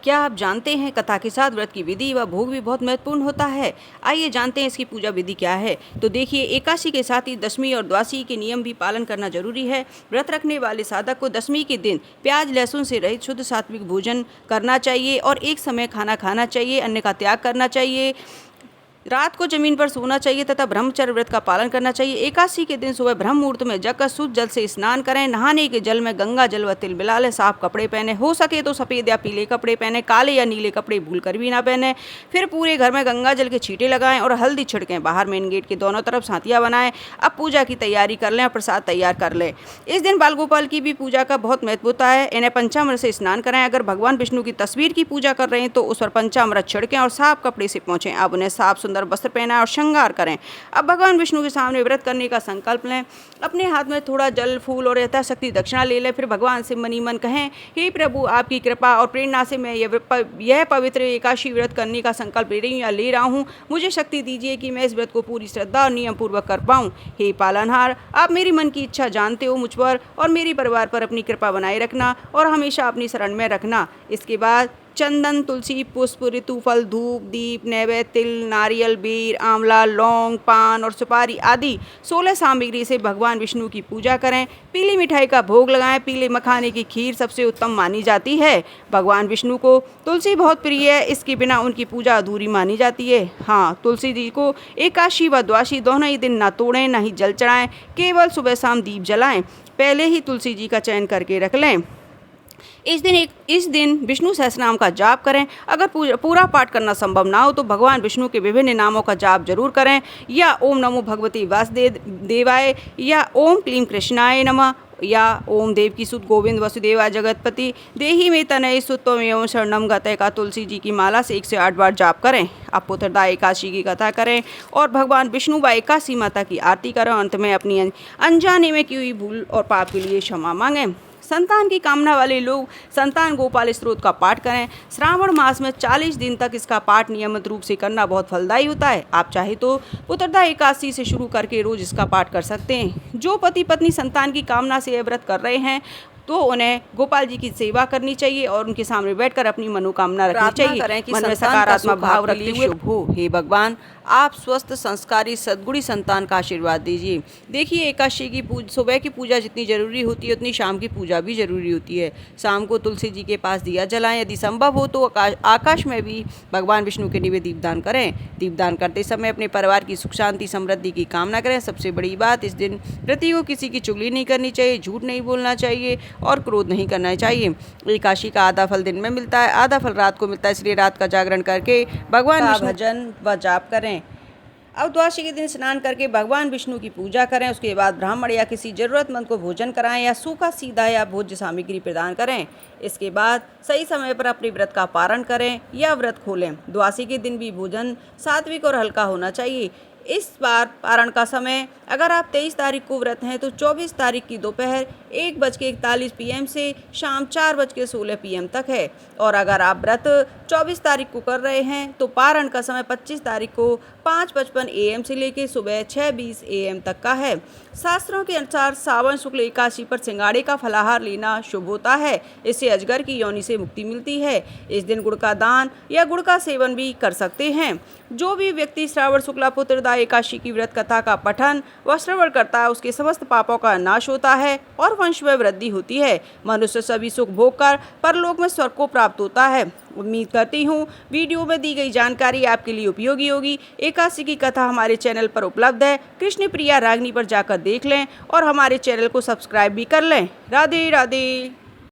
क्या आप जानते हैं कथा के साथ व्रत की विधि व भोग भी बहुत महत्वपूर्ण होता है। आइए जानते हैं इसकी पूजा विधि क्या है। तो देखिए, एकादशी के साथ ही दशमी और द्वादशी के नियम भी पालन करना जरूरी है। व्रत रखने वाले साधक को दशमी के दिन प्याज लहसुन से रहित शुद्ध सात्विक भोजन करना चाहिए और एक समय खाना खाना चाहिए, अन्न का त्याग करना चाहिए। रात को जमीन पर सोना चाहिए तथा ब्रह्मचर्य व्रत का पालन करना चाहिए। एकादशी के दिन सुबह ब्रह्म मुहूर्त में जगकर शुद्ध जल से स्नान करें। नहाने के जल में गंगा जल व तिल मिला लें। साफ कपड़े पहने, हो सके तो सफ़ेद या पीले कपड़े पहने, काले या नीले कपड़े भूल कर भी ना पहने। फिर पूरे घर में गंगा जल के छींटे लगाएं और हल्दी छिड़कें। बाहर मेन गेट के दोनों तरफ साथियाँ बनाएं। अब पूजा की तैयारी कर लें और प्रसाद तैयार कर लें। इस दिन बाल गोपाल की भी पूजा का बहुत महत्व होता है। इन्हें पंचामृत से स्नान कराएं। अगर भगवान विष्णु की तस्वीर की पूजा कर रहे हैं तो उस पर पंचामृत छिड़कें और साफ कपड़े से पहुँचें। अब उन्हें साफ सुंदर वस्त्र पहना और श्रृंगार करें। अब भगवान विष्णु के सामने व्रत करने का संकल्प लें। अपने हाथ में थोड़ा जल फूल और यथाशक्ति दक्षिणा ले लें। फिर भगवान से मनी मन कहें, हे प्रभु, आपकी कृपा और प्रेरणा से मैं यह पवित्र एकादशी व्रत करने का संकल्प ले रहा हूँ। मुझे शक्ति दीजिए कि मैं इस व्रत को पूरी श्रद्धा और नियम पूर्वक कर पाऊँ। हे पालनहार, आप मेरी मन की इच्छा जानते हो। मुझ पर और मेरे परिवार पर अपनी कृपा बनाए रखना और हमेशा अपनी शरण में रखना। इसके बाद चंदन, तुलसी, पुष्प, ऋतु फल, धूप, दीप, नैवेद्य, तिल, नारियल, बेर, आंवला, लौंग, पान और सुपारी आदि 16 सामग्री से भगवान विष्णु की पूजा करें। पीली मिठाई का भोग लगाएं। पीले मखाने की खीर सबसे उत्तम मानी जाती है। भगवान विष्णु को तुलसी बहुत प्रिय है, इसके बिना उनकी पूजा अधूरी मानी जाती है। हाँ, तुलसी जी को एकादशी व द्वादशी दोनों ही दिन ना तोड़ें, ना ही जल चढ़ाएं, केवल सुबह शाम दीप जलाएं। पहले ही तुलसी जी का चयन करके रख लें। इस दिन विष्णु सहस्रनाम का जाप करें। अगर पूरा पाठ करना संभव ना हो तो भगवान विष्णु के विभिन्न नामों का जाप जरूर करें, या ओम नमो भगवती वासुदेवाय, या ओम क्लीम कृष्णाय नमः, या ओम देवकी सुत गोविंद वसुदेवा जगतपति देहि में तनय सुत्वम एवं शरणम गतय का तुलसी जी की माला से 108 बार जाप करें। अब पुत्रदा एकादशी की कथा करें और भगवान विष्णु व एकादशी माता की आरती करें। अंत में अपनी अनजाने में की हुई भूल और पाप के लिए क्षमा मांगें। संतान की कामना वाले लोग संतान गोपाल स्त्रोत का पाठ करें। श्रावण मास में 40 दिन तक इसका पाठ नियमित रूप से करना बहुत फलदायी होता है। आप चाहे तो पुत्रदा एकादशी से शुरू करके रोज इसका पाठ कर सकते हैं। जो पति पत्नी संतान की कामना से यह व्रत कर रहे हैं तो उन्हें गोपाल जी की सेवा करनी चाहिए और उनके सामने बैठकर अपनी मनोकामना रखनी चाहिए। मन में सकारात्मक भाव रखते हुए हो, हे भगवान, आप स्वस्थ संस्कारी सद्गुणी संतान का आशीर्वाद दीजिए। देखिए, एकादशी की सुबह की पूजा जितनी जरूरी होती है उतनी शाम की पूजा भी जरूरी होती है। शाम को तुलसी जी के पास दिया जलाएं। यदि संभव हो तो आकाश में भी भगवान विष्णु के लिए दीपदान करें। दीपदान करते समय अपने परिवार की सुख शांति समृद्धि की कामना करें। सबसे बड़ी बात, इस दिन प्रति को किसी की चुगली नहीं करनी चाहिए, झूठ नहीं बोलना चाहिए और क्रोध नहीं करना चाहिए। एकादशी का आधा फल दिन में मिलता है, आधा फल रात को मिलता है, इसलिए रात का जागरण करके भगवान विष्णु भजन व जाप करें। अब द्वादशी के दिन स्नान करके भगवान विष्णु की पूजा करें। उसके बाद ब्राह्मण या किसी जरूरतमंद को भोजन कराएं या सूखा सीधा या भोज्य सामग्री प्रदान करें। इसके बाद सही समय पर अपने व्रत का पारण करें या व्रत खोलें। द्वादशी के दिन भी भोजन सात्विक और हल्का होना चाहिए। इस बार पारण का समय, अगर आप 23 तारीख को व्रत हैं तो 24 तारीख की दोपहर 1:41 PM से शाम 4:16 PM तक है। और अगर आप व्रत 24 तारीख को कर रहे हैं तो पारण का समय 25 तारीख को 5:55 AM से लेकर सुबह 6:20 AM तक का है। शास्त्रों के अनुसार सावन शुक्ल एकादशी पर सिंगाड़े का फलाहार लेना शुभ होता है। इससे अजगर की योनि से मुक्ति मिलती है। इस दिन गुड़ का दान या गुड़ का सेवन भी कर सकते हैं। जो भी व्यक्ति श्रावण शुक्ला पुत्रदा एकादशी की व्रत कथा का पठन व श्रवण करता है उसके समस्त पापों का नाश होता है और वंश में वृद्धि होती है। मनुष्य सभी सुख भोग कर परलोक में स्वर्ग को प्राप्त होता है। उम्मीद करती हूँ वीडियो में दी गई जानकारी आपके लिए उपयोगी होगी। एकादशी की कथा हमारे चैनल पर उपलब्ध है। कृष्ण प्रिया रागिनी पर जाकर देख लें और हमारे चैनल को सब्सक्राइब भी कर लें। राधे राधे।